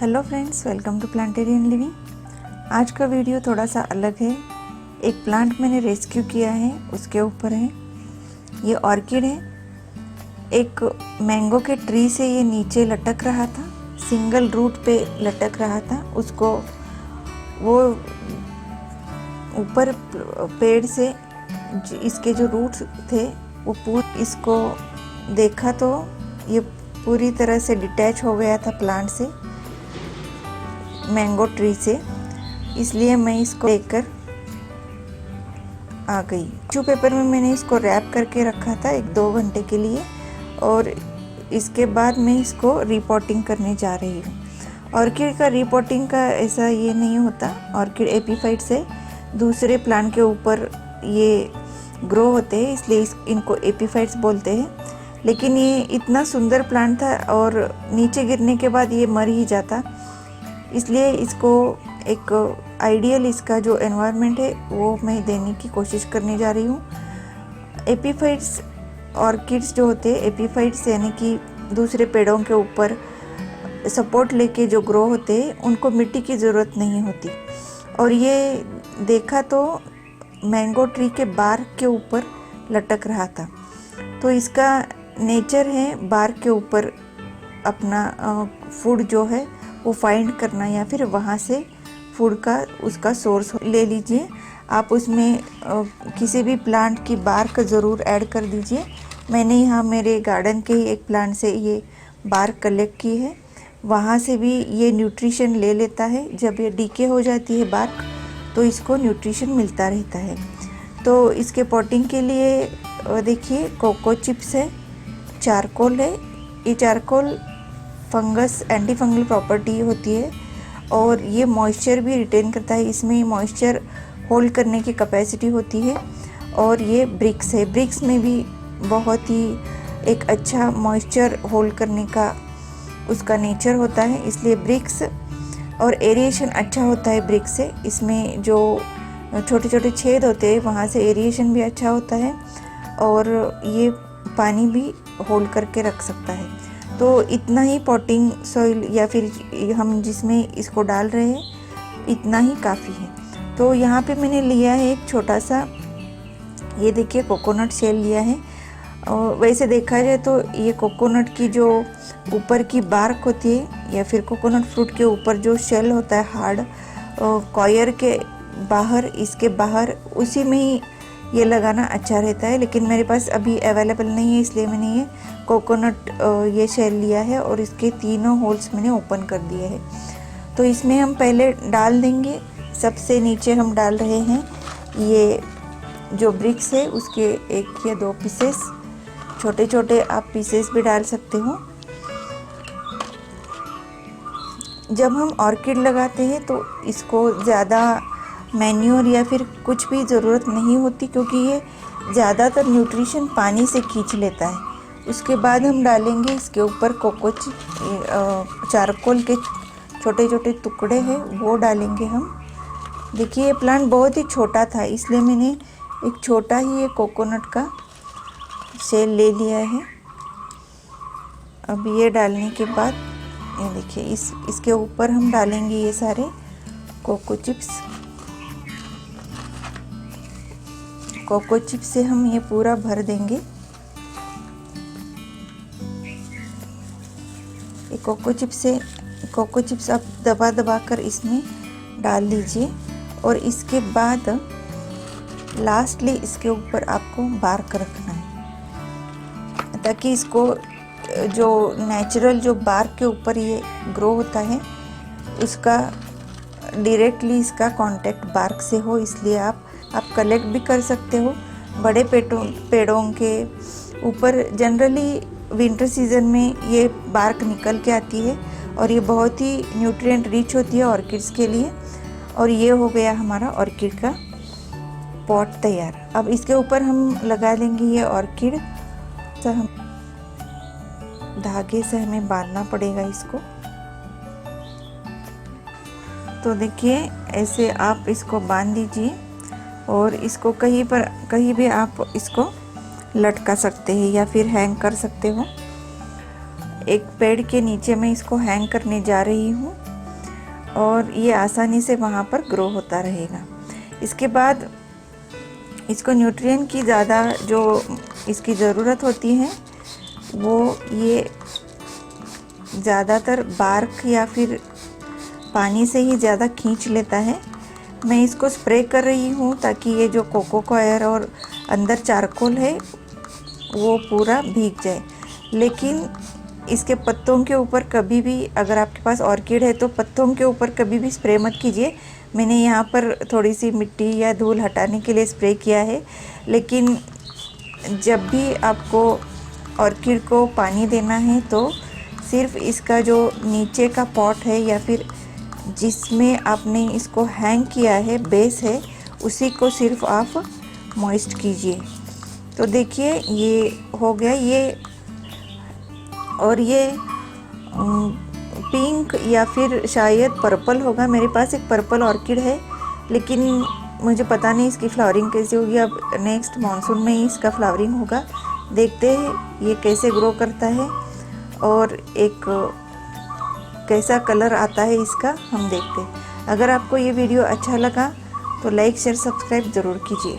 Hello friends, welcome to plantarian living. आज का video थोड़ा सा अलग है। एक प्लांट मैंने रेस्क्यू किया है, उसके ऊपर है। ये ऑर्किड है। एक मैंगो के ट्री से ये नीचे लटक रहा था, सिंगल रूट पे लटक रहा था। उसको वो ऊपर पेड़ से इसके जो रूट्स थे वो इसको देखा तो ये पूरी तरह से डिटैच हो गया था प्लांट से, मैंगो ट्री से। इसलिए मैं इसको लेकर आ गई। टिश्यू पेपर में मैंने इसको रैप करके रखा था 1-2 घंटे के लिए, और इसके बाद मैं इसको रिपोर्टिंग करने जा रही हूँ। ऑर्किड का रिपोर्टिंग का ऐसा ये नहीं होता। ऑर्किड एपीफाइट से दूसरे प्लांट के ऊपर ये ग्रो होते हैं, इसलिए इनको एपीफाइट्स बोलते हैं। लेकिन ये इतना सुंदर प्लांट था और नीचे गिरने के बाद ये मर ही जाता, इसलिए इसको एक आइडियल इसका जो एनवायरनमेंट है वो मैं देने की कोशिश करने जा रही हूँ। एपीफाइट्स ऑर्किड्स जो होते हैं, एपीफाइट्स यानी कि दूसरे पेड़ों के ऊपर सपोर्ट लेके जो ग्रो होते हैं, उनको मिट्टी की ज़रूरत नहीं होती। और ये देखा तो मैंगो ट्री के बार्क के ऊपर लटक रहा था। तो इसका नेचर है बार्क के ऊपर अपना फूड जो है वो फाइंड करना, या फिर वहाँ से फूड का उसका सोर्स ले लीजिए। आप उसमें किसी भी प्लांट की बार्क ज़रूर ऐड कर दीजिए। मैंने यहाँ मेरे गार्डन के ही एक प्लांट से ये बार्क कलेक्ट की है, वहाँ से भी ये न्यूट्रिशन ले लेता है। जब ये डीके हो जाती है बार्क तो इसको न्यूट्रिशन मिलता रहता है। तो इसके पॉटिंग के लिए देखिए कोको चिप्स है, चारकोल है। ये charcoal fungus anti fungal property होती है और ये मॉइस्चर भी रिटेन करता है। इसमें मॉइस्चर होल्ड करने की कैपेसिटी होती है। और ये ब्रिक्स है, ब्रिक्स में भी बहुत ही एक अच्छा मॉइस्चर होल्ड करने का उसका नेचर होता है, इसलिए ब्रिक्स। और एरिएशन अच्छा होता है ब्रिक्स से। इसमें जो छोटे छोटे छेद होते हैं वहाँ से एरिएशन भी अच्छा होता है, और ये पानी भी होल्ड करके रख सकता है। तो इतना ही पॉटिंग सॉइल या फिर हम जिसमें इसको डाल रहे हैं इतना ही काफ़ी है। तो यहाँ पे मैंने लिया है एक छोटा सा, ये देखिए कोकोनट शेल लिया है। और वैसे देखा जाए तो ये कोकोनट की जो ऊपर की बार्क होती है, या फिर कोकोनट फ्रूट के ऊपर जो शेल होता है हार्ड, कॉयर के बाहर, इसके बाहर उसी में ही ये लगाना अच्छा रहता है। लेकिन मेरे पास अभी अवेलेबल नहीं है, इसलिए मैंने ये कोकोनट ये शेल लिया है और इसके तीनों होल्स मैंने ओपन कर दिए हैं। तो इसमें हम पहले डाल देंगे, सबसे नीचे हम डाल रहे हैं ये जो ब्रिक्स है उसके 1 या 2 पीसेस, छोटे छोटे आप पीसेस भी डाल सकते हो। जब हम ऑर्किड लगाते हैं तो इसको ज़्यादा मैन्योर या फिर कुछ भी ज़रूरत नहीं होती, क्योंकि ये ज़्यादातर न्यूट्रिशन पानी से खींच लेता है। उसके बाद हम डालेंगे इसके ऊपर चारकोल के छोटे छोटे टुकड़े हैं वो डालेंगे हम। देखिए ये प्लांट बहुत ही छोटा था, इसलिए मैंने एक छोटा ही ये कोकोनट का शेल ले लिया है। अब ये डालने के बाद ये देखिए इसके ऊपर हम डालेंगे ये सारे कोको चिप्स। कोको चिप्स से हम ये पूरा भर देंगे। ये कोको चिप्स आप दबा दबा कर इसमें डाल लीजिए। और इसके बाद लास्टली इसके ऊपर आपको बार्क रखना है, ताकि इसको जो नेचुरल जो बार्क के ऊपर ये ग्रो होता है उसका डायरेक्टली इसका कांटेक्ट बार्क से हो। इसलिए आप कलेक्ट भी कर सकते हो। बड़े पेड़ों के ऊपर जनरली विंटर सीज़न में ये बार्क निकल के आती है और ये बहुत ही न्यूट्रिएंट रिच होती है ऑर्किड्स के लिए। और ये हो गया हमारा ऑर्किड का पॉट तैयार। अब इसके ऊपर हम लगा देंगे ये ऑर्किड। तो हम धागे से हमें बांधना पड़ेगा इसको। तो देखिए ऐसे आप इसको बांध दीजिए, और इसको कहीं भी आप इसको लटका सकते हैं या फिर हैंग कर सकते हो। एक पेड़ के नीचे मैं इसको हैंग करने जा रही हूँ। और ये आसानी से वहाँ पर ग्रो होता रहेगा। इसके बाद इसको न्यूट्रिएंट की ज़्यादा जो इसकी ज़रूरत होती है वो ये ज़्यादातर बार्क या फिर पानी से ही ज़्यादा खींच लेता है। मैं इसको स्प्रे कर रही हूँ ताकि ये जो कोको कॉयर और अंदर चारकोल है वो पूरा भीग जाए। लेकिन इसके पत्तों के ऊपर कभी भी, अगर आपके पास ऑर्किड है तो पत्तों के ऊपर कभी भी स्प्रे मत कीजिए। मैंने यहाँ पर थोड़ी सी मिट्टी या धूल हटाने के लिए स्प्रे किया है, लेकिन जब भी आपको ऑर्किड को पानी देना है तो सिर्फ इसका जो नीचे का पॉट है या फिर जिसमें आपने इसको हैंग किया है, बेस है, उसी को सिर्फ आप मॉइस्ट कीजिए। तो देखिए ये हो गया ये। और ये पिंक या फिर शायद पर्पल होगा। मेरे पास एक पर्पल ऑर्किड है, लेकिन मुझे पता नहीं इसकी फ्लावरिंग कैसे होगी। अब नेक्स्ट मानसून में ही इसका फ्लावरिंग होगा। देखते हैं ये कैसे ग्रो करता है और एक कैसा कलर आता है इसका, हम देखते हैं। अगर आपको ये वीडियो अच्छा लगा तो लाइक शेयर सब्सक्राइब ज़रूर कीजिए।